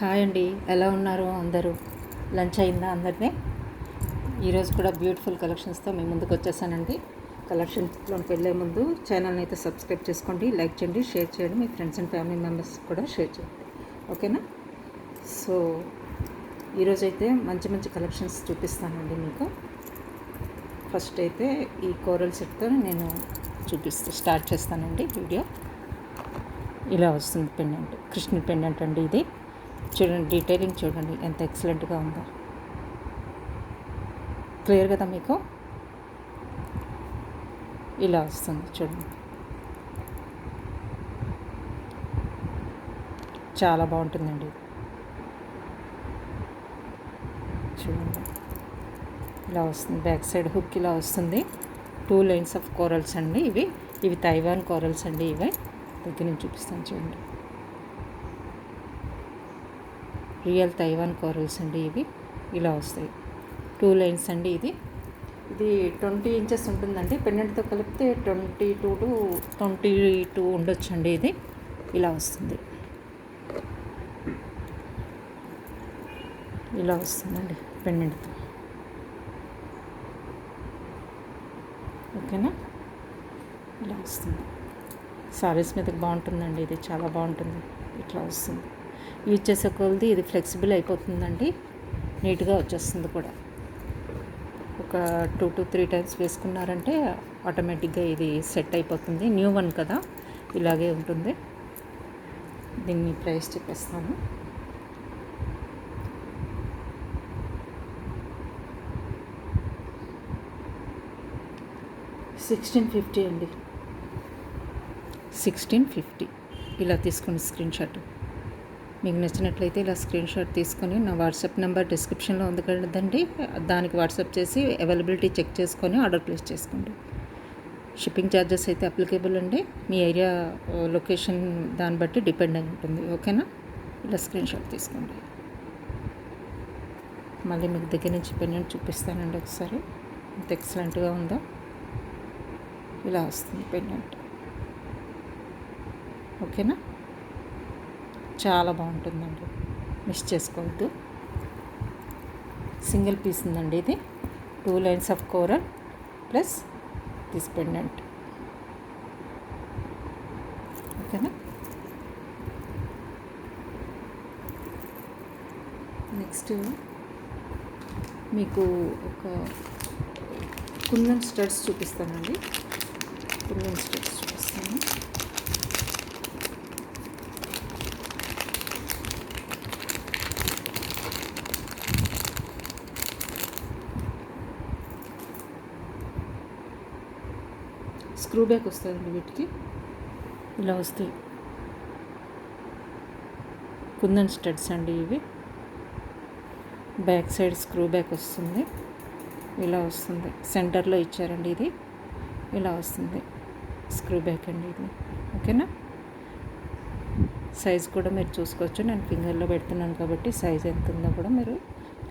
Hi అండి, ఎలా ఉన్నారు అందరూ? లంచ్ అయిందా అందరినీ? ఈరోజు కూడా బ్యూటిఫుల్ కలెక్షన్స్తో మీ ముందుకు వచ్చేసానండి. కలెక్షన్స్లోకి వెళ్ళే ముందు ఛానల్ని అయితే సబ్స్క్రైబ్ చేసుకోండి, లైక్ చేయండి, షేర్ చేయండి, మీ ఫ్రెండ్స్ అండ్ ఫ్యామిలీ మెంబర్స్ కూడా షేర్ చేయండి, ఓకేనా? సో ఈరోజు అయితే మంచి మంచి కలెక్షన్స్ చూపిస్తానండి మీకు. ఫస్ట్ అయితే ఈ కోరల్ సెట్తో నేను స్టార్ట్ చేస్తానండి వీడియో. ఇలా వస్తుంది పెండెంట్, కృష్ణుడి పెండెంట్ అండి ఇది. చూడండి, డీటెయిలింగ్ చూడండి ఎంత ఎక్సలెంట్గా ఉందో. క్లియర్ కదా మీకు? ఇలా వస్తుంది చూడండి, చాలా బాగుంటుందండి. చూడండి ఇలా వస్తుంది, బ్యాక్ సైడ్ హుక్ ఇలా వస్తుంది. 2 లైన్స్ ఆఫ్ కోరల్స్ అండి ఇవి తైవాన్ కోరల్స్ అండి. ఇవే దగ్గర నుంచి చూపిస్తాను చూడండి, రియల్ తైవాన్ కోరల్స్ అండి ఇవి. ఇలా వస్తాయి, 2 లైన్స్ అండి. ఇది 20 ఇంచెస్ ఉంటుందండి. పెండెంట్తో కలిపితే 22 to 22 ఉండొచ్చండి. ఇది ఇలా వస్తుంది, ఇలా వస్తుందండి పెండెంట్తో, ఓకేనా? ఇలా వస్తుంది, సారీస్ మీదకి బాగుంటుందండి. ఇది చాలా బాగుంటుంది, ఇట్లా వస్తుంది. యూజ్ చేసే కొలది ఇది ఫ్లెక్సిబుల్ అయిపోతుందండి, నీట్గా వచ్చేస్తుంది కూడా. ఒక 2 to 3 టైమ్స్ వేసుకున్నారంటే ఆటోమేటిక్గా ఇది సెట్ అయిపోతుంది. న్యూ వన్ కదా, ఇలాగే ఉంటుంది. దీన్ని ప్రైస్ చెప్పేస్తాను. $1650 అండి, 1650. ఇలా తీసుకోండి స్క్రీన్ షాట్. మీకు నచ్చినట్లయితే ఇలా స్క్రీన్ షాట్ తీసుకొని నా వాట్సాప్ నెంబర్ డిస్క్రిప్షన్లో ఉంది కదండి, దానికి వాట్సాప్ చేసి అవైలబిలిటీ చెక్ చేసుకొని ఆర్డర్ ప్లేస్ చేసుకోండి. షిప్పింగ్ ఛార్జెస్ అయితే అప్లికేబుల్ అండి, మీ ఏరియా లొకేషన్ దాన్ని బట్టి డిపెండ్ అయి ఉంటుంది, ఓకేనా? ఇలా స్క్రీన్ షాట్ తీసుకోండి. మళ్ళీ మీకు దగ్గర నుంచి పెండెంట్ చూపిస్తానండి ఒకసారి, ఎంత ఎక్సలెంట్గా ఉందో. ఇలా వస్తుంది పెండెంట్, ఓకేనా? చాలా బాగుంటుందండి, మిస్ చేసుకోవద్దు. సింగిల్ పీస్ ఉందండి ఇది, 2 lines of coral plus this pendant, ఓకేనా? నెక్స్ట్ మీకు ఒక కుందన్ స్టడ్స్ చూపిస్తానండి. కుందన్ స్టడ్స్ చూపిస్తాను. స్క్రూ బ్యాక్ వస్తుందండి వీటికి, ఇలా వస్తాయి. కుందన్ స్టడ్స్ అండి ఇవి. బ్యాక్ సైడ్ స్క్రూ బ్యాక్ వస్తుంది, ఇలా వస్తుంది. సెంటర్లో ఇచ్చారండి ఇది, ఇలా వస్తుంది స్క్రూ బ్యాక్ అండి ఇది, ఓకేనా? సైజ్ కూడా మీరు చూసుకోవచ్చు. నేను ఫింగర్లో పెడుతున్నాను కాబట్టి సైజ్ ఎంత ఉందో కూడా మీరు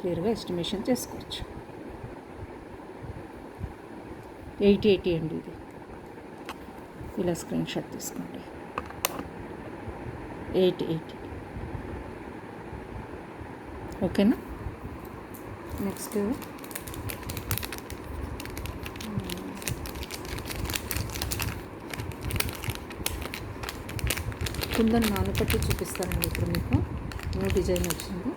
క్లియర్గా ఎస్టిమేషన్ చేసుకోవచ్చు. 80 అండి ఇది. ఇలా స్క్రీన్ షాట్ తీసుకోండి. 80 ఓకేనా? నెక్స్ట్ కుందన్ నానపట్టి చూపిస్తానండి. ఇప్పుడు మీకు న్యూ డిజైన్ వచ్చింది.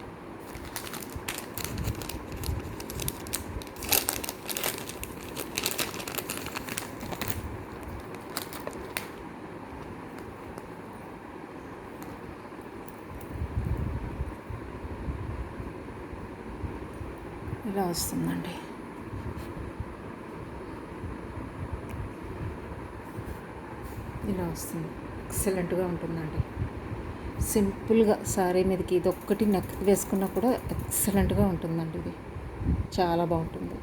ఇలా వస్తుందండి, ఇలా వస్తుంది. ఎక్సలెంట్గా ఉంటుందండి. సింపుల్గా సారీ మీదకి ఇది ఒక్కటి నెక్ వేసుకున్నా కూడా ఎక్సలెంట్గా ఉంటుందండి. ఇది చాలా బాగుంటుంది.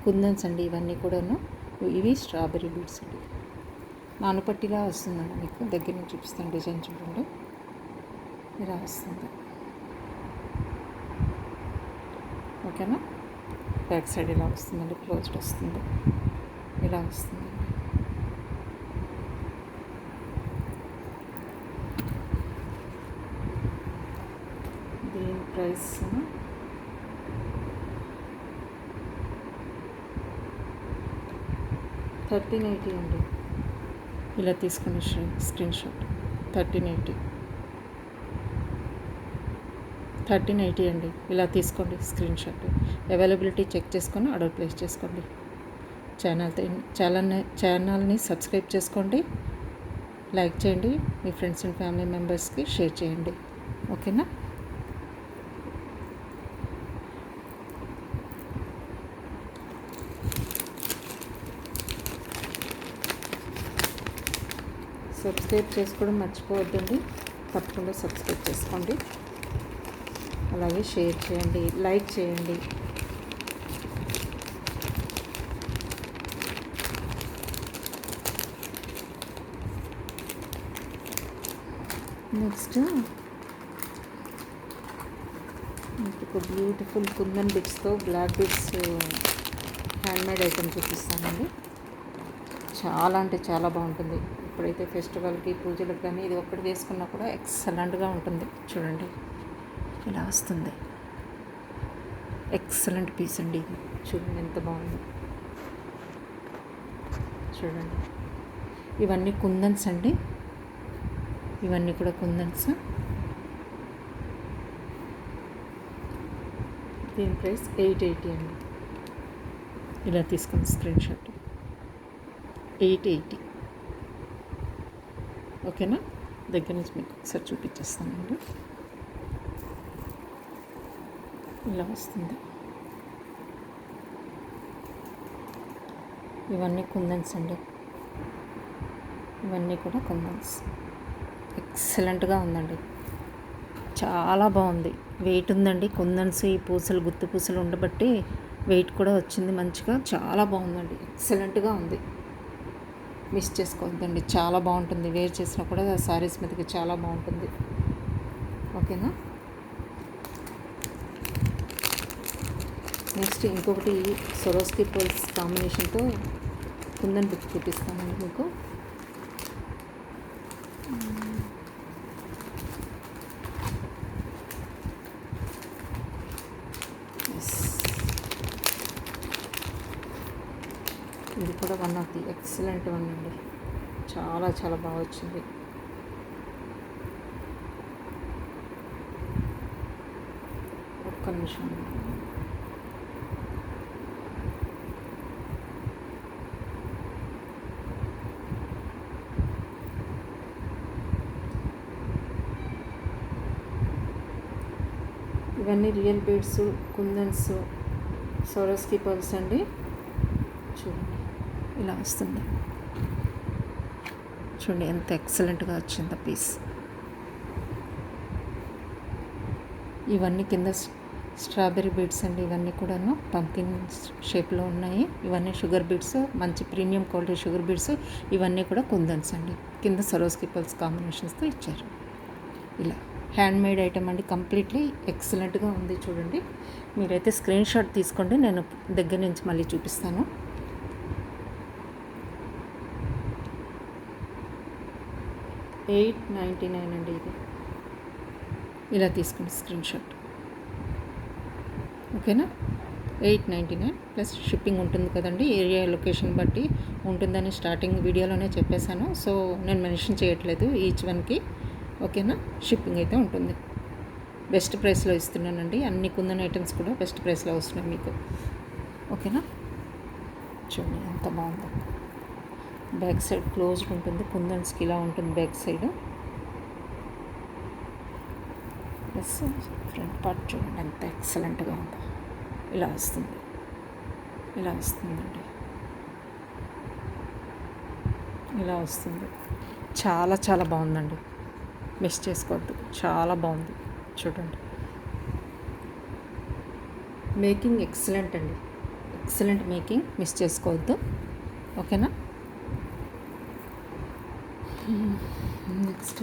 కుందన్స్ అండి ఇవన్నీ కూడాను. ఇవి స్ట్రాబెర్రీ బీడ్స్ అండి. నానుపట్టిలా వస్తుందండి. మీకు దగ్గర నుంచి చూపిస్తాను, డిజైన్ చూడండి, ఇలా వస్తుంది, ఓకేనా? బ్యాక్ సైడ్ ఇలా వస్తుందండి, క్లోజ్డ్ వస్తుంది, ఇలా వస్తుందండి. ప్రైస్ 1380 అండి. ఇలా తీసుకుని స్క్రీన్ షాట్. 1380 అండి. ఇలా తీసుకోండి స్క్రీన్ షాట్. అవైలబిలిటీ చెక్ చేసుకొని ఆర్డర్ ప్లేస్ చేసుకోండి. ఛానల్ని సబ్స్క్రైబ్ చేసుకోండి, లైక్ చేయండి, మీ ఫ్రెండ్స్ అండ్ ఫ్యామిలీ మెంబర్స్కి షేర్ చేయండి. ఓకేనా? సబ్స్క్రైబ్ చేసుకోవడం మర్చిపోవద్దండి. తప్పకుండా సబ్స్క్రైబ్ చేసుకోండి, అలాగే షేర్ చేయండి, లైక్ చేయండి. నెక్స్ట్ మీకు బ్యూటిఫుల్ కుందన్ బిట్స్తో బ్లాక్ బిట్స్ హ్యాండ్మేడ్ ఐటమ్ చూపిస్తానండి. చాలా అంటే చాలా బాగుంటుంది. ఇప్పుడైతే ఫెస్టివల్కి, పూజలకు కానీ ఇది ఒక్కటి వేసుకున్నా కూడా ఎక్సలెంట్గా ఉంటుంది. చూడండి, ఇలా వస్తుంది. ఎక్సలెంట్ పీస్ అండి ఇది. చూడండి ఎంత బాగుంది. చూడండి, ఇవన్నీ కుందన్స్ అండి. ఇవన్నీ కూడా కుందన్స్. దీని ప్రైస్ 880 అండి. ఇలా తీసుకుని స్క్రీన్ షాట్. 880. ఓకేనా? దగ్గర నుంచి మీకు ఒకసారి చూపించేస్తానండి. ఇలా వస్తుంది. ఇవన్నీ కుందన్స్ అండి. ఇవన్నీ కూడా కుందన్స్. ఎక్సలెంట్గా ఉందండి. చాలా బాగుంది. వెయిట్ ఉందండి. కుందన్స్ ఈ పూసలు, గుత్తు పూసలు ఉండబట్టి వెయిట్ కూడా వచ్చింది మంచిగా. చాలా బాగుందండి. ఎక్సలెంట్గా ఉంది. మిస్ చేసుకోవద్దండి. చాలా బాగుంటుంది. వేర్ చేసినా కూడా శారీస్ మీదకి చాలా బాగుంటుంది. ఓకేనా? నెక్స్ట్ ఇంకొకటి సొరోస్కి పర్ల్స్ కాంబినేషన్తో కుందన్ బుక్ చూపిస్తానండి మీకు. ఇది కూడా one of the excellent one అండి. చాలా చాలా బాగా వచ్చింది. ఒక్క నిమిషం. ఇవన్నీ రియల్ బీడ్స్, కుందన్స్, సొరోస్కి పర్ల్స్ అండి. చూడండి, ఇలా వస్తుంది. చూడండి ఎంత ఎక్సలెంట్గా వచ్చింది పీస్. ఇవన్నీ కింద స్ట్రాబెర్రీ బీడ్స్ అండి. ఇవన్నీ కూడాను పంకిన్ షేప్లో ఉన్నాయి. ఇవన్నీ షుగర్ బీడ్స్, మంచి ప్రీమియం క్వాలిటీ షుగర్ బీడ్స్. ఇవన్నీ కూడా కుందన్స్ అండి. కింద సరోస్కి పర్ల్స్ కాంబినేషన్స్తో ఇచ్చారు. ఇలా హ్యాండ్మేడ్ ఐటమ్ అండి. కంప్లీట్లీ ఎక్సలెంట్గా ఉంది. చూడండి, మీరైతే స్క్రీన్ షాట్ తీసుకోండి. నేను దగ్గర నుంచి మళ్ళీ చూపిస్తాను. $899 అండి ఇది. ఇలా తీసుకోండి స్క్రీన్ షాట్. ఓకేనా? 899 ప్లస్ షిప్పింగ్ ఉంటుంది కదండి. ఏరియా లొకేషన్ బట్టి ఉంటుందని స్టార్టింగ్ వీడియోలోనే చెప్పేశాను. సో నేను మెన్షన్ చేయట్లేదు ఈచ్ వన్కి. ఓకేనా? షిప్పింగ్ అయితే ఉంటుంది. బెస్ట్ ప్రైస్లో ఇస్తున్నానండి. అన్ని కుందన్ ఐటమ్స్ కూడా బెస్ట్ ప్రైస్లో వస్తున్నాయి మీకు. ఓకేనా? చూడండి ఎంత బాగుందో. బ్యాక్ సైడ్ క్లోజ్డ్ ఉంటుంది. కుందన్స్కి ఇలా ఉంటుంది back side. Plus front part చూడండి ఎంత ఎక్సలెంట్గా ఉందో. ఇలా వస్తుంది. ఇలా వస్తుందండి. ఇలా వస్తుంది. చాలా చాలా బాగుందండి. మిస్ చేసుకోవద్దు. చాలా బాగుంది. చూడండి, మేకింగ్ ఎక్సలెంట్ అండి. Excellent making. మిస్ చేసుకోవద్దు. ఓకేనా? నెక్స్ట్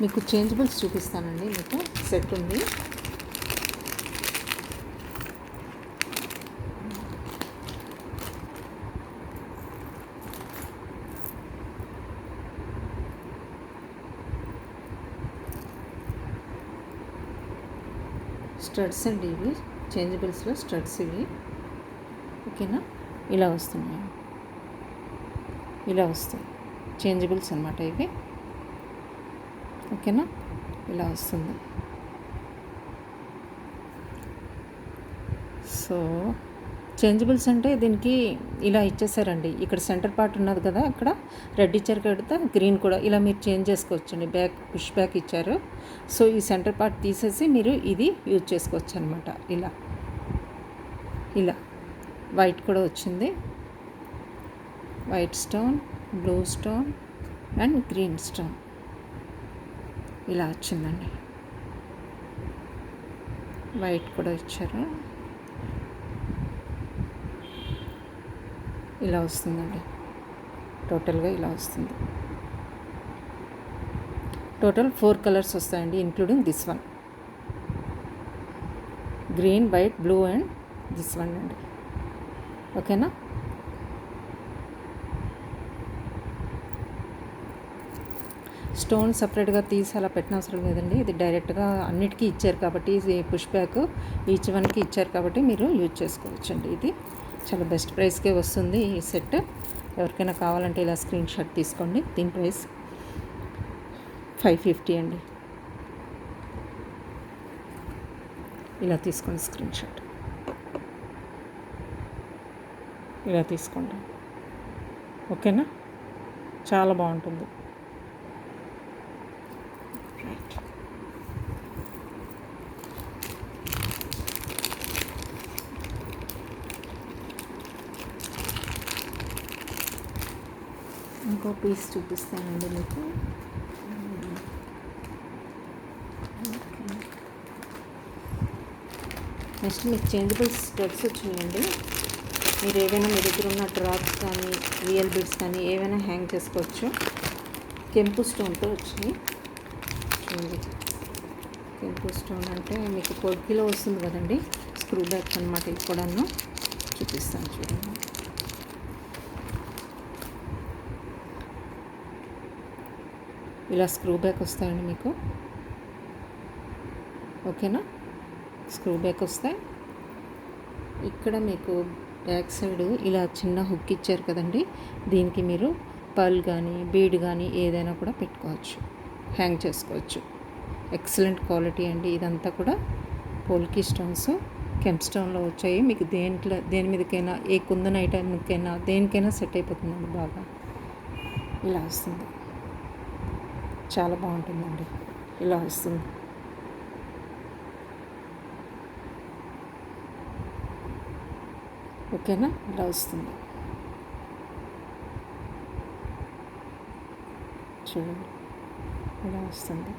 మీకు చేంజబుల్స్ చూపిస్తానండి. మీకు సెట్ ఉంది. స్టడ్స్ అండి ఇవి, చేంజబుల్స్లో స్టడ్స్ ఇవి. ఓకేనా, ఇలా వస్తున్నాయి, ఇలా వస్తాయి చేంజబుల్స్ అనమాట ఇవి. ఓకేనా, ఇలా వస్తుంది. సో చేంజబుల్స్ అంటే దీనికి ఇలా ఇచ్చేసారండి. ఇక్కడ సెంటర్ పార్ట్ ఉన్నది కదా, అక్కడ రెడ్ ఇచ్చారు కదా, గ్రీన్ కూడా ఇలా మీరు చేంజ్ చేసుకోవచ్చండి. బ్యాక్ పుష్ బ్యాక్ ఇచ్చారు. సో ఈ సెంటర్ పార్ట్ తీసేసి మీరు ఇది యూజ్ చేసుకోవచ్చు అనమాట. ఇలా ఇలా వైట్ కూడా వచ్చింది, white stone, blue stone and green stone ఇలా వచ్చిందండి. వైట్ కూడా ఇచ్చారు, ఇలా వస్తుందండి. టోటల్గా ఇలా వస్తుంది. టోటల్ 4 కలర్స్ వస్తాయండి, including this one, green, white, blue and this one అండి. ఓకేనా, స్టోన్ సపరేట్గా తీసి అలా పెట్టిన అవసరం లేదండి. ఇది డైరెక్ట్గా అన్నిటికీ ఇచ్చారు కాబట్టి, ఇది పుష్ బ్యాక్ ఈచ్ వన్కి ఇచ్చారు కాబట్టి మీరు యూజ్ చేసుకోవచ్చండి. ఇది చాలా బెస్ట్ ప్రైస్కే వస్తుంది ఈ సెట్. ఎవరికైనా కావాలంటే ఇలా స్క్రీన్ షాట్ తీసుకోండి. దీని ప్రైస్ 550 అండి. ఇలా తీసుకోండి స్క్రీన్ షాట్, ఇలా తీసుకోండి. ఓకేనా, చాలా బాగుంటుంది. రైట్, ఇంకో పీస్ చూపిస్తానండి మీకు. నెక్స్ట్ మీకు చేంజబుల్ స్టడ్స్ వచ్చినాయండి. మీరు ఏవైనా మీ దగ్గర ఉన్న డ్రాప్స్ కానీ రియల్ బిడ్స్ కానీ ఏవైనా హ్యాంగ్ చేసుకోవచ్చు. కెంపు స్టోన్తో వచ్చినాయి చూడండి. కెంపు స్టోన్ అంటే మీకు పొడికిలో వస్తుంది కదండి, స్క్రూ బ్యాక్ అనమాట. ఇది కూడా చూపిస్తాను చూడండి. ఇలా స్క్రూ బ్యాక్ వస్తాయండి మీకు. ఓకేనా, స్క్రూ బ్యాక్ వస్తాయి. ఇక్కడ మీకు బ్యాక్ సైడ్ ఇలా చిన్న హుక్ ఇచ్చారు కదండి, దీనికి మీరు పర్ల్ కానీ బీడ్ కానీ ఏదైనా కూడా పెట్టుకోవచ్చు, హ్యాంగ్ చేసుకోవచ్చు. ఎక్సలెంట్ క్వాలిటీ అండి. ఇదంతా కూడా పోల్కి స్టోన్స్, కెంప్ స్టోన్లో వచ్చాయి. మీకు దేని మీదకైనా, ఏ కుందన్ ఐటమ్కైనా దేనికైనా సెట్ అయిపోతుందండి బాగా. ఇలా వస్తుంది, చాలా బాగుంటుందండి. ఇలా వస్తుంది. ఓకేనా, ఇలా వస్తుంది చూడండి, ఇలా వస్తుంది.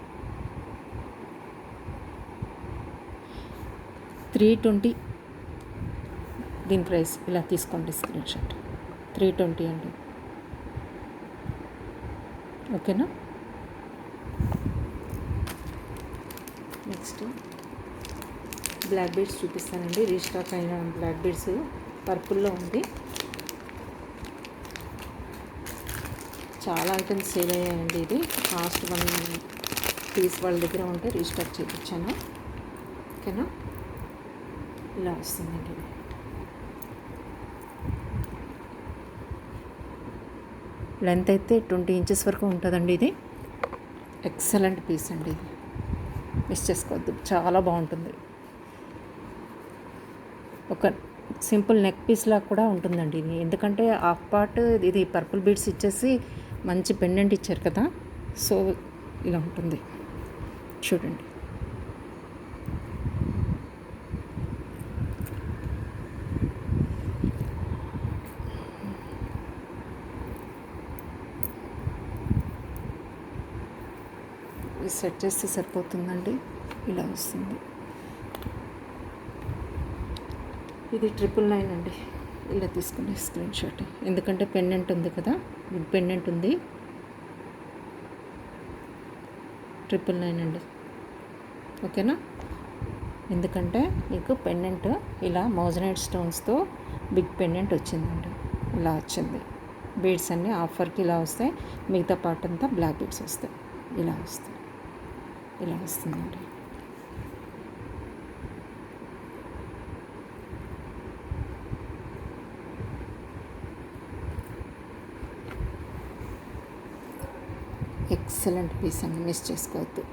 320 దీని ప్రైస్. ఇలా తీసుకోండి స్క్రీన్ షాట్. 320 అండి. ఓకేనా, నెక్స్ట్ బ్లాక్ బీడ్స్ చూపిస్తానండి. రీస్టాక్ అయిన బ్లాక్ బీడ్స్ పర్పుల్లో ఉంది. చాలా ఐటమ్స్ సేల్ అయ్యాయండి. ఇది కాస్ట్ 1 పీస్ వాళ్ళ దగ్గర ఉంటే రీస్టాక్ చేయించాను. ఓకేనా, ఇలా వస్తుందండి. లెంత్ అయితే 20 ఇంచెస్ వరకు ఉంటుందండి. ఇది ఎక్సలెంట్ పీస్ అండి. ఇది మిస్ చేసుకోవద్దు, చాలా బాగుంటుంది. ఒక సింపుల్ నెక్ పీస్ లాగా కూడా ఉంటుందండి ఇది. ఎందుకంటే హాఫ్ పార్ట్ ఇది పర్పుల్ బీడ్స్ ఇచ్చేసి మంచి పెండెంట్ ఇచ్చారు కదా, సో ఇలా ఉంటుంది చూడండి. ఇది సెట్ చేస్తే సరిపోతుందండి. ఇలా వస్తుంది. ఇది 999 అండి. ఇలా తీసుకునే స్క్రీన్ షాట్. ఎందుకంటే పెండెంట్ ఉంది కదా, పెండెంట్ ఉంది. 999 అండి. ఓకేనా, ఎందుకంటే మీకు పెండెంట్ ఇలా మోజనైట్ స్టోన్స్తో బిగ్ పెండెంట్ వచ్చిందండి. ఇలా వచ్చింది. బీడ్స్ అన్నీ ఆఫర్కి ఇలా వస్తాయి. మిగతా పార్ట్ అంతా బ్లాక్ బీడ్స్ వస్తాయి. ఇలా వస్తాయి, ఇలా వస్తుందండి. ఎక్సలెంట్ పీస్ అండి, మిస్ చేసుకోవద్దు.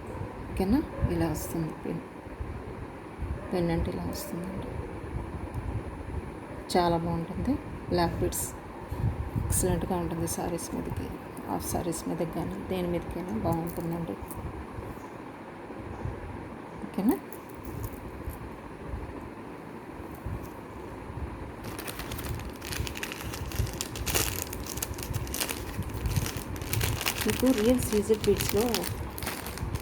ఓకేనా, ఇలా వస్తుంది పెండెంట్ ఇలా వస్తుందండి, చాలా బాగుంటుంది. బ్లాక్ బీడ్స్ ఎక్సలెంట్గా ఉంటుంది సారీస్ మీదకి, హాఫ్ సారీస్ మీదకి కానీ దేని మీదకైనా బాగుంటుందండి. ఓకేనా, మీకు రియల్ సీజెడ్ బీడ్స్లో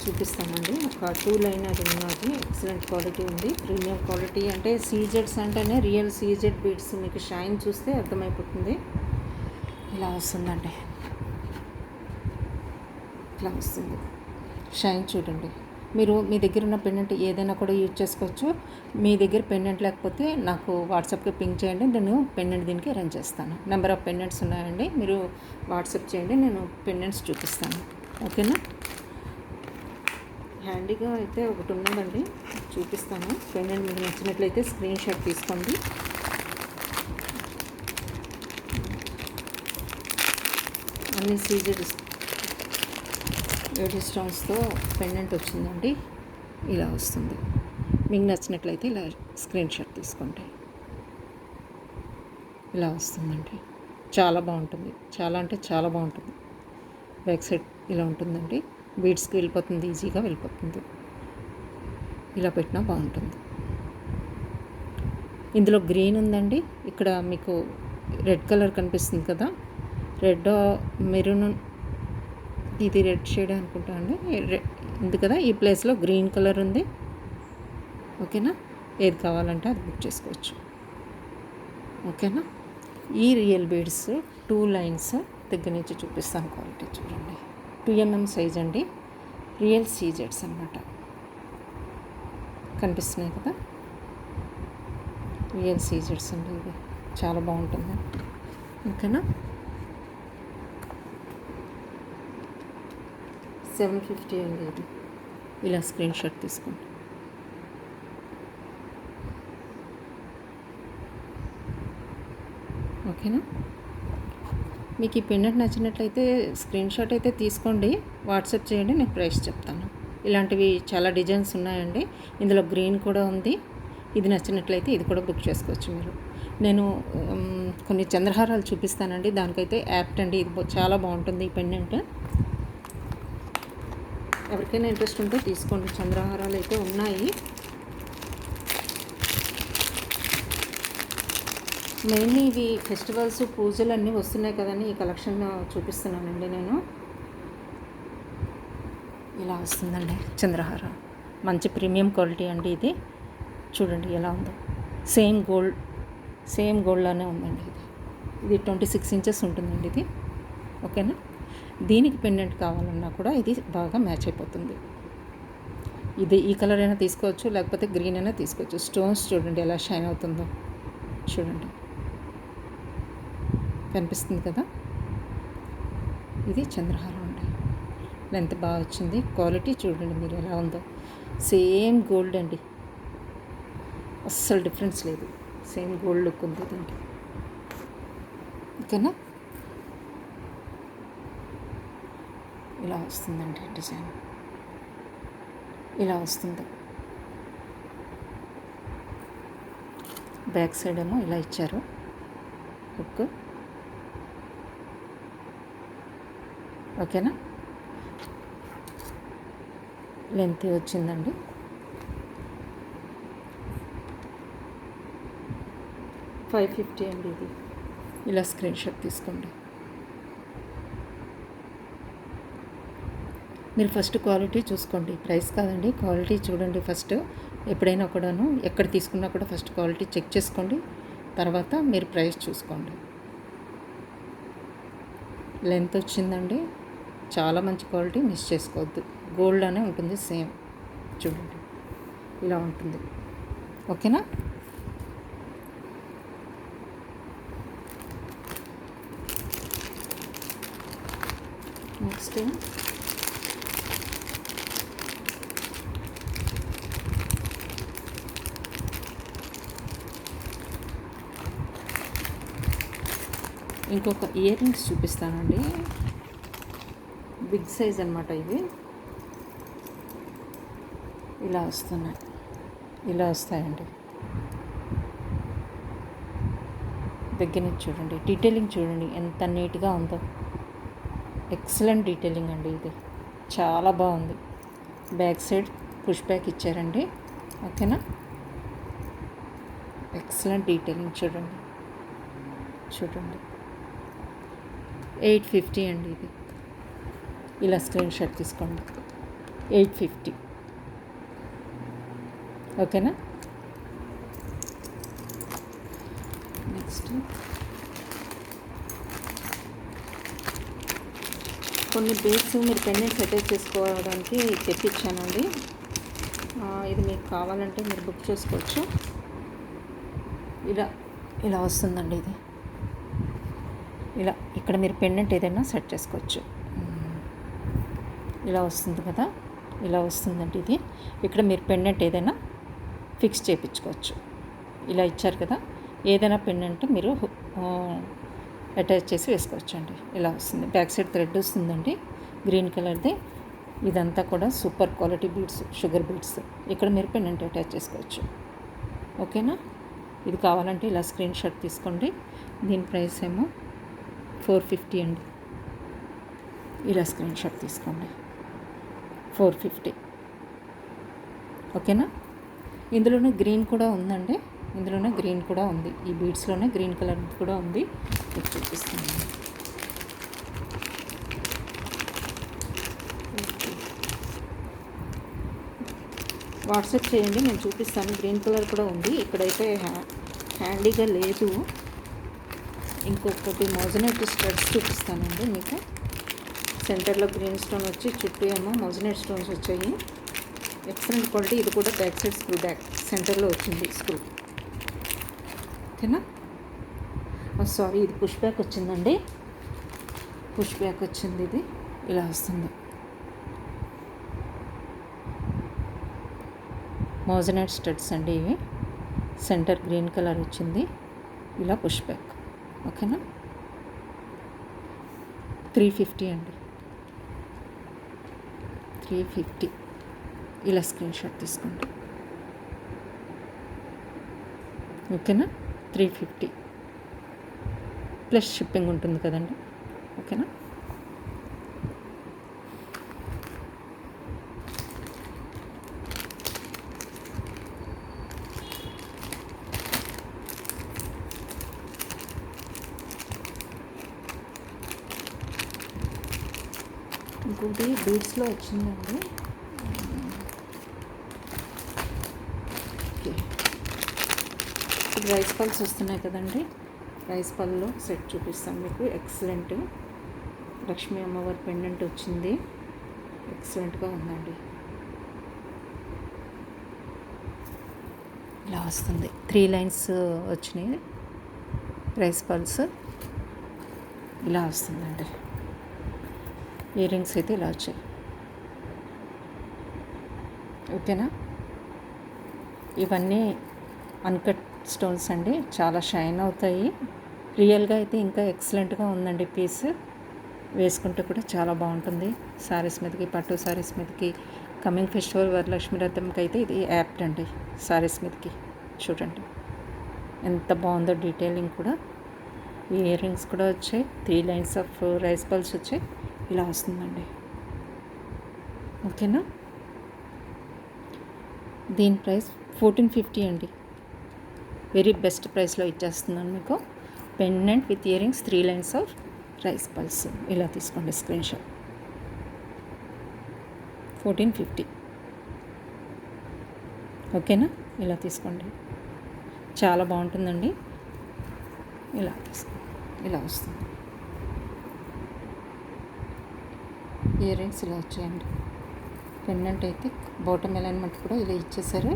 చూపిస్తానండి. ఒక 2 లైనర్ ఉన్నది, ఎక్సలెంట్ క్వాలిటీ ఉంది, ప్రీమియం క్వాలిటీ. అంటే సీజెడ్స్ అంటేనే రియల్ సీజెడ్ బీడ్స్, మీకు షైన్ చూస్తే అర్థమైపోతుంది. ఇలా వస్తుందండి, ఇట్లా వస్తుంది షైన్ చూడండి. మీరు మీ దగ్గర ఉన్న పెండెంట్ ఏదైనా కూడా యూజ్ చేసుకోవచ్చు. మీ దగ్గర పెండెంట్ లేకపోతే నాకు వాట్సాప్కి పింక్ చేయండి, నేను పెండెంట్ దీనికి అరేంజ్ చేస్తాను. నెంబర్ ఆఫ్ పెండెంట్స్ ఉన్నాయండి, మీరు వాట్సాప్ చేయండి, నేను పెండెంట్స్ చూపిస్తాను. ఓకేనా, హ్యాండీగా అయితే ఒకటి ఉన్నదండి, చూపిస్తాను. పెండెంట్ మీకు నచ్చినట్లయితే స్క్రీన్ షాట్ తీసుకోండి. అన్ని సీజెడ్ లేడీ స్టోన్స్తో పెండెంట్ వచ్చిందండి, ఇలా వస్తుంది. మీకు నచ్చినట్లయితే ఇలా స్క్రీన్ షాట్ తీసుకోండి. ఇలా వస్తుందండి, చాలా బాగుంటుంది, చాలా అంటే చాలా బాగుంటుంది. బ్యాక్ సైడ్ ఇలా ఉంటుందండి, బీడ్స్కి వెళ్ళిపోతుంది, ఈజీగా వెళ్ళిపోతుంది. ఇలా పెట్టినా బాగుంటుంది. ఇందులో గ్రీన్ ఉందండి, ఇక్కడ మీకు రెడ్ కలర్ కనిపిస్తుంది కదా, రెడ్ మెరూన్, ఇది రెడ్ షేడ్ అనుకుంటా అండి, ఉంది కదా. ఈ ప్లేస్లో గ్రీన్ కలర్ ఉంది. ఓకేనా, ఏది కావాలంటే అది బుక్ చేసుకోవచ్చు. ఓకేనా, ఈ రియల్ బీడ్స్ 2 లైన్స్ దగ్గర నుంచి చూపిస్తాను. క్వాలిటీ చూడండి, 2mm సైజ్ అండి, రియల్ సీజెడ్స్ అన్నమాట. కనిపిస్తున్నాయి కదా, రియల్ సీజెడ్స్ అండి, ఇది చాలా బాగుంటుంది. ఓకేనా, 750 అండి ఇది. ఇలా స్క్రీన్ షాట్ తీసుకోండి. ఓకేనా, మీకు ఈ పెండెంట్ నచ్చినట్లయితే స్క్రీన్ షాట్ అయితే తీసుకోండి, వాట్సాప్ చేయండి, నేను ప్రైస్ చెప్తాను. ఇలాంటివి చాలా డిజైన్స్ ఉన్నాయండి, ఇందులో గ్రీన్ కూడా ఉంది. ఇది నచ్చినట్లయితే ఇది కూడా బుక్ చేసుకోవచ్చు మీరు. నేను కొన్ని చంద్రహారాలు చూపిస్తానండి, దానికైతే యాప్ట్ అండి, ఇది చాలా బాగుంటుంది ఈ పెండెంట్. ఎవరికైనా ఇంట్రెస్ట్ ఉంటే తీసుకోండి, చంద్రహారాలు అయితే ఉన్నాయి. మెయిన్లీ ఇవి ఫెస్టివల్స్ పూజలు అన్నీ వస్తున్నాయి కదండి, ఈ కలెక్షన్ చూపిస్తున్నానండి నేను. ఇలా వస్తుందండి చంద్రహారం, మంచి ప్రీమియం క్వాలిటీ అండి ఇది. చూడండి ఎలా ఉందో, సేమ్ గోల్డ్లానే ఉందండి ఇది. ఇది 26 ఇంచెస్ ఉంటుందండి ఇది. ఓకేనా, దీనికి పెండెంట్ కావాలన్నా కూడా ఇది బాగా మ్యాచ్ అయిపోతుంది. ఇది ఈ కలర్ అయినా తీసుకోవచ్చు, లేకపోతే గ్రీన్ అయినా తీసుకోవచ్చు. స్టోన్స్ చూడండి ఎలా షైన్ అవుతుందో, చూడండి కనిపిస్తుంది కదా. ఇది చంద్రహారం అండి, లెంత్ బాగా వచ్చింది. క్వాలిటీ చూడండి మీరు ఎలా ఉందో, సేమ్ గోల్డ్ అండి, అస్సలు డిఫరెన్స్ లేదు, సేమ్ గోల్డ్ లుక్ ఉంది దీనికి. ఓకేనా, ఇలా వస్తుందండి డిజైన్, ఇలా వస్తుంది. బ్యాక్ సైడ్ ఏమో ఇలా ఇచ్చారు హుక్. ఓకేనా, లెంత్ వచ్చిందండి. $550 అండి ఇది. ఇలా స్క్రీన్ షాట్ తీసుకోండి. మీరు ఫస్ట్ క్వాలిటీ చూసుకోండి, ప్రైస్ కాదండి, క్వాలిటీ చూడండి ఫస్ట్. ఎప్పుడైనా కూడాను ఎక్కడ తీసుకున్నా కూడా ఫస్ట్ క్వాలిటీ చెక్ చేసుకోండి, తర్వాత మీరు ప్రైస్ చూసుకోండి. లెంత్ వచ్చిందండి, చాలా మంచి క్వాలిటీ, మిస్ చేసుకోవద్దు. గోల్డ్ అనే ఉంటుంది సేమ్, చూడండి ఇలా ఉంటుంది. ఓకేనా, నెక్స్ట్ ఇంకొక ఇయర్ రింగ్స్ చూపిస్తానండి. బిగ్ సైజ్ అనమాట ఇవి. ఇలా వస్తున్నాయి, ఇలా వస్తాయండి. దగ్గర నుంచి చూడండి, డీటెయిలింగ్ చూడండి ఎంత నీట్గా ఉందో. ఎక్సలెంట్ డీటెయిలింగ్ అండి ఇది, చాలా బాగుంది. బ్యాక్ సైడ్ పుష్ బ్యాక్ ఇచ్చారండి. ఓకేనా, ఎక్సలెంట్ డీటెయిలింగ్ చూడండి. 850 అండి ఇది. ఇలా స్క్రీన్ షాట్ తీసుకోండి. 850. ఓకేనా. నెక్స్ట్ కొన్ని బేస్ మీరు పెండెంట్స్ అటాచ్ చేసుకోవడానికి తెప్పించానండి. ఇది మీకు కావాలంటే మీరు బుక్ చేసుకోవచ్చు. ఇలా వస్తుందండి ఇది. ఇలా ఇక్కడ మీరు పెండెంట్ ఏదైనా సెట్ చేసుకోవచ్చు. ఇలా వస్తుంది కదా, ఇలా వస్తుందండి ఇది. ఇక్కడ మీరు పెండెంట్ ఏదైనా ఫిక్స్ చేయించుకోవచ్చు. ఇలా ఇచ్చారు కదా, ఏదైనా పెండెంట్ మీరు అటాచ్ చేసి వేసుకోవచ్చు అండి. ఇలా వస్తుంది. బ్యాక్ సైడ్ థ్రెడ్ వస్తుందండి, గ్రీన్ కలర్ది. ఇదంతా కూడా super quality beads, sugar beads. ఇక్కడ మీరు పెండెంట్ అటాచ్ చేసుకోవచ్చు. ఓకేనా. ఇది కావాలంటే ఇలా స్క్రీన్ షాట్ తీసుకోండి. దీని ప్రైస్ ఏమో 450 అండి. ఇలా స్క్రీన్ షాట్ తీసుకోండి, 450. ఓకేనా. ఇందులోనే గ్రీన్ కూడా ఉందండి, ఇందులోనే గ్రీన్ కూడా ఉంది. ఈ బీడ్స్లోనే గ్రీన్ కలర్ కూడా ఉంది, మీకు చూపిస్తాను. వాట్సాప్ చేయండి, నేను చూపిస్తాను. గ్రీన్ కలర్ కూడా ఉంది. ఇక్కడైతే హ్యాండీగా లేదు. ఇంకొకటి మోజనైట్ స్టడ్స్ చూపిస్తానండి మీకు. సెంటర్లో గ్రీన్ స్టోన్ వచ్చి చుట్టూ ఏమో మోజనైట్ స్టోన్స్ వచ్చాయి. Excellent quality. ఇది కూడా బ్యాక్ సైడ్ స్క్రూ బ్యాక్ సెంటర్లో వచ్చింది స్క్రూ. ఓకేనా. సారీ, ఇది పుష్ బ్యాక్ వచ్చిందండి. పుష్ బ్యాక్ వచ్చింది. ఇది ఇలా వస్తుంది. మోజనైట్ స్టడ్స్ అండి ఇవి. సెంటర్ గ్రీన్ కలర్ వచ్చింది. ఇలా పుష్ బ్యాక్. ఓకేనా. 350 అండి, 350. ఇలా స్క్రీన్ షాట్ తీసుకోండి. ఓకేనా. 350 ప్లస్ షిప్పింగ్ ఉంటుంది కదండి. ఓకేనా. ఇంకోటి బీడ్స్లో వచ్చిందండి. ఓకే, ఇప్పుడు రైస్ పల్స్ వస్తున్నాయి కదండి. రైస్ పల్లో సెట్ చూపిస్తాను మీకు. ఎక్సలెంట్ లక్ష్మీ అమ్మవారి పెండెంట్ వచ్చింది. ఎక్సలెంట్గా ఉందండి. ఇలా వస్తుంది. 3 లైన్స్ వచ్చినాయి రైస్ పల్స్. ఇలా వస్తుందండి. ఇయర్ రింగ్స్ అయితే ఇలా వచ్చాయి. ఓకేనా. ఇవన్నీ అన్కట్ స్టోన్స్ అండి, చాలా షైన్ అవుతాయి. రియల్గా అయితే ఇంకా ఎక్సలెంట్గా ఉందండి పీస్. వేసుకుంటే కూడా చాలా బాగుంటుంది. సారీస్ మీదకి, పట్టు సారీస్ మీదకి, కమింగ్ ఫెస్టివల్ వరలక్ష్మి వ్రతంకి అయితే ఇది యాప్ట్ అండి. సారీస్ మీదకి చూడండి ఎంత బాగుందో. డీటెయిలింగ్ కూడా, ఇయర్ రింగ్స్ కూడా వచ్చాయి. 3 లైన్స్ ఆఫ్ రైస్ పల్స్ వచ్చాయి. ఇలా వస్తుందండి. ఓకేనా. దీని ప్రైస్ 1450 అండి. వెరీ బెస్ట్ ప్రైస్లో ఇచ్చేస్తున్నాను మీకు. Pendant with ear rings, 3 lines of rice pearls. ఇలా తీసుకోండి స్క్రీన్ షాట్. 1450. ఓకేనా. ఇలా తీసుకోండి, చాలా బాగుంటుందండి. ఇలా తీసుకోండి. ఇలా వస్తుంది. ఇయర్ రింగ్స్ ఇలా వచ్చాయండి. పెండెంట్ అయితే బాటమ్ అలైన్మెంట్ కూడా ఇలా ఇచ్చేసారు.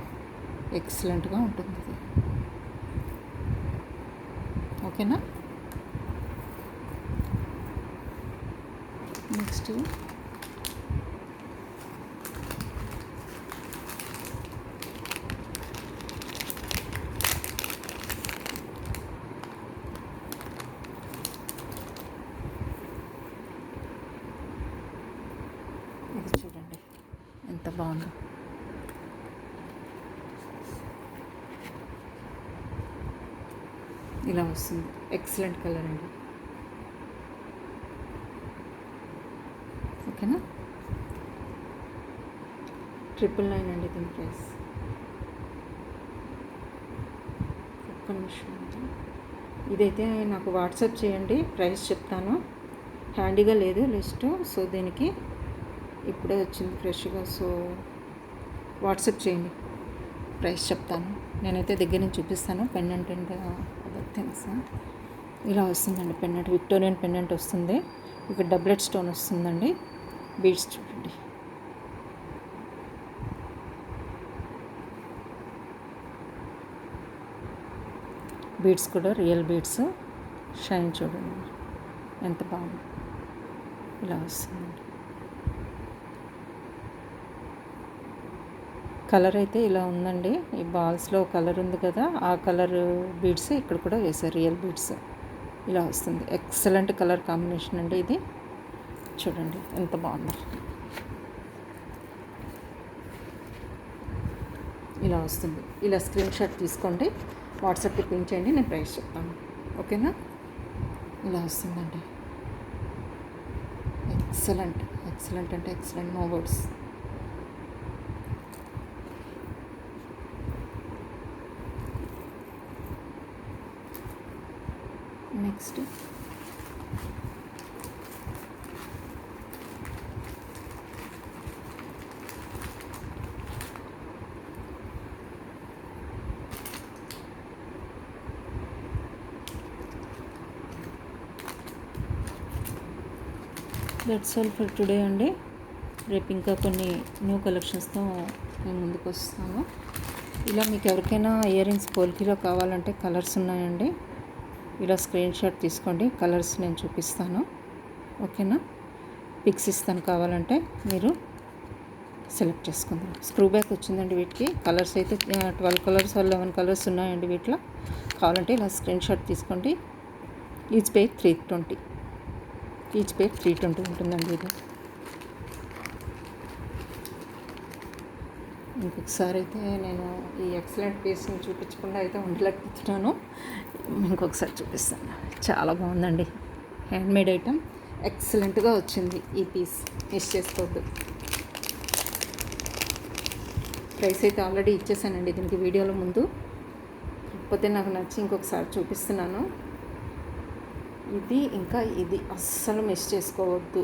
ఎక్సలెంట్గా ఉంటుంది ఇది. ఓకేనా. నెక్స్ట్ ఎంత బాగుందో. ఇలా వస్తుంది. ఎక్సలెంట్ కలర్ అండి. ఓకేనా. 999 అండి దీని ప్రైస్. ఒక్క నిమిషం అండి. ఇదైతే నాకు వాట్సాప్ చేయండి, ప్రైస్ చెప్తాను. హ్యాండీగా లేదు లిస్ట్, సో దీనికి ఇప్పుడే వచ్చింది ఫ్రెష్గా, సో వాట్సాప్ చేయండి, ప్రైస్ చెప్తాను. నేనైతే దగ్గర నుంచి చూపిస్తాను. పెండెంట్ అండ్ అదర్ థింగ్స్ ఇలా వస్తుందండి. పెండెంట్ విక్టోరియన్ పెండెంట్ వస్తుంది. ఇక్కడ డబ్లెట్ స్టోన్ వస్తుందండి. బీడ్స్ చూడండి. బీడ్స్ కూడా రియల్ బీడ్స్. షైన్ చూడండి ఎంత బాగుంది. ఇలా వస్తుందండి. కలర్ అయితే ఇలా ఉందండి. ఈ బాల్స్లో కలర్ ఉంది కదా, ఆ కలర్ బీడ్స్ ఇక్కడ కూడా వేశారు, రియల్ బీడ్స్. ఇలా వస్తుంది. ఎక్సలెంట్ కలర్ కాంబినేషన్ అండి ఇది. చూడండి ఎంత బాగుంది. ఇలా వస్తుంది. ఇలా స్క్రీన్ షాట్ తీసుకోండి, వాట్సాప్కి పిన్ చేయండి, నేను ప్రైస్ చెప్తాను. ఓకేనా. ఇలా వస్తుందండి. ఎక్సలెంట్, ఎక్సలెంట్ అంటే excellent, no words. Next that's all for today అండి. రేపు ఇంకా కొన్ని న్యూ కలెక్షన్స్తో నేను ముందుకు వస్తాను. ఇలా మీకు ఎవరికైనా ఇయర్ రింగ్స్ పోల్కీలో కావాలంటే కలర్స్ ఉన్నాయండి. ఇలా స్క్రీన్ షాట్ తీసుకోండి, కలర్స్ నేను చూపిస్తాను. ఓకేనా. పిక్స్ ఇస్తాను, కావాలంటే మీరు సెలెక్ట్ చేసుకుందాం. స్క్రూ బ్యాక్ వచ్చిందండి వీటికి. కలర్స్ అయితే 12 కలర్స్ 11 కలర్స్ ఉన్నాయండి వీటిలో. కావాలంటే ఇలా స్క్రీన్ షాట్ తీసుకోండి. ఈచ్ పేజ్ 320, ఈచ్ పేజ్ 320 ఉంటుందండి ఇది. ఇంకొకసారి అయితే నేను ఈ ఎక్సలెంట్ పీస్ని చూపించకుండా అయితే ఉండలేకపోతున్నాను. ఇంకొకసారి చూపిస్తాను. చాలా బాగుందండి. హ్యాండ్మేడ్ ఐటమ్ ఎక్సలెంట్గా వచ్చింది. ఈ పీస్ మిస్ చేసుకోవద్దు. ప్రైస్ అయితే ఆల్రెడీ ఇచ్చేసానండి దీనికి వీడియోలో ముందు, కాకపోతే నాకు నచ్చి ఇంకొకసారి చూపిస్తున్నాను. ఇది ఇంకా ఇది అస్సలు మిస్ చేసుకోవద్దు.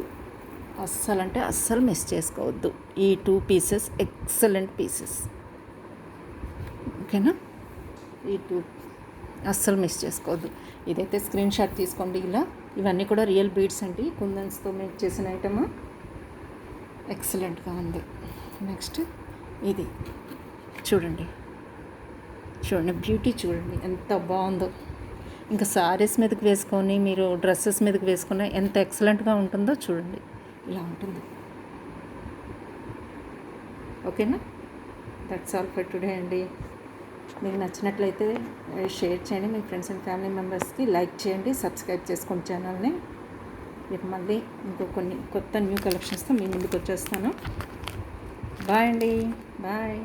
అస్సలు అంటే అస్సలు మిస్ చేసుకోవద్దు. ఈ 2 పీసెస్ ఎక్సలెంట్ పీసెస్. ఓకేనా. ఈ 2 అస్సలు మిస్ చేసుకోవద్దు. ఇదైతే స్క్రీన్ షాట్ తీసుకోండి. ఇలా ఇవన్నీ కూడా రియల్ బీడ్స్ అండి, కుందన్స్తో మేక్ చేసిన ఐటమ్. ఎక్సలెంట్గా ఉంది. నెక్స్ట్ ఇది చూడండి, చూడండి బ్యూటీ చూడండి ఎంత బాగుందో. ఇంకా సారీస్ మీదకి వేసుకొని మీరు డ్రెస్సెస్ మీదకి వేసుకున్న ఎంత ఎక్సలెంట్గా ఉంటుందో చూడండి. ఇలా ఉంటుంది. ఓకేనా. దట్స్ ఆల్ ఫర్ టుడే అండి. మీకు నచ్చినట్లయితే షేర్ చేయండి మీ ఫ్రెండ్స్ అండ్ ఫ్యామిలీ మెంబర్స్కి, లైక్ చేయండి, సబ్స్క్రైబ్ చేసుకోండి ఛానల్ని. రేపు మళ్ళీ ఇంకో కొన్ని కొత్త న్యూ కలెక్షన్స్తో మీ ముందుకు వచ్చేస్తాను. బాయ్ అండి. బాయ్.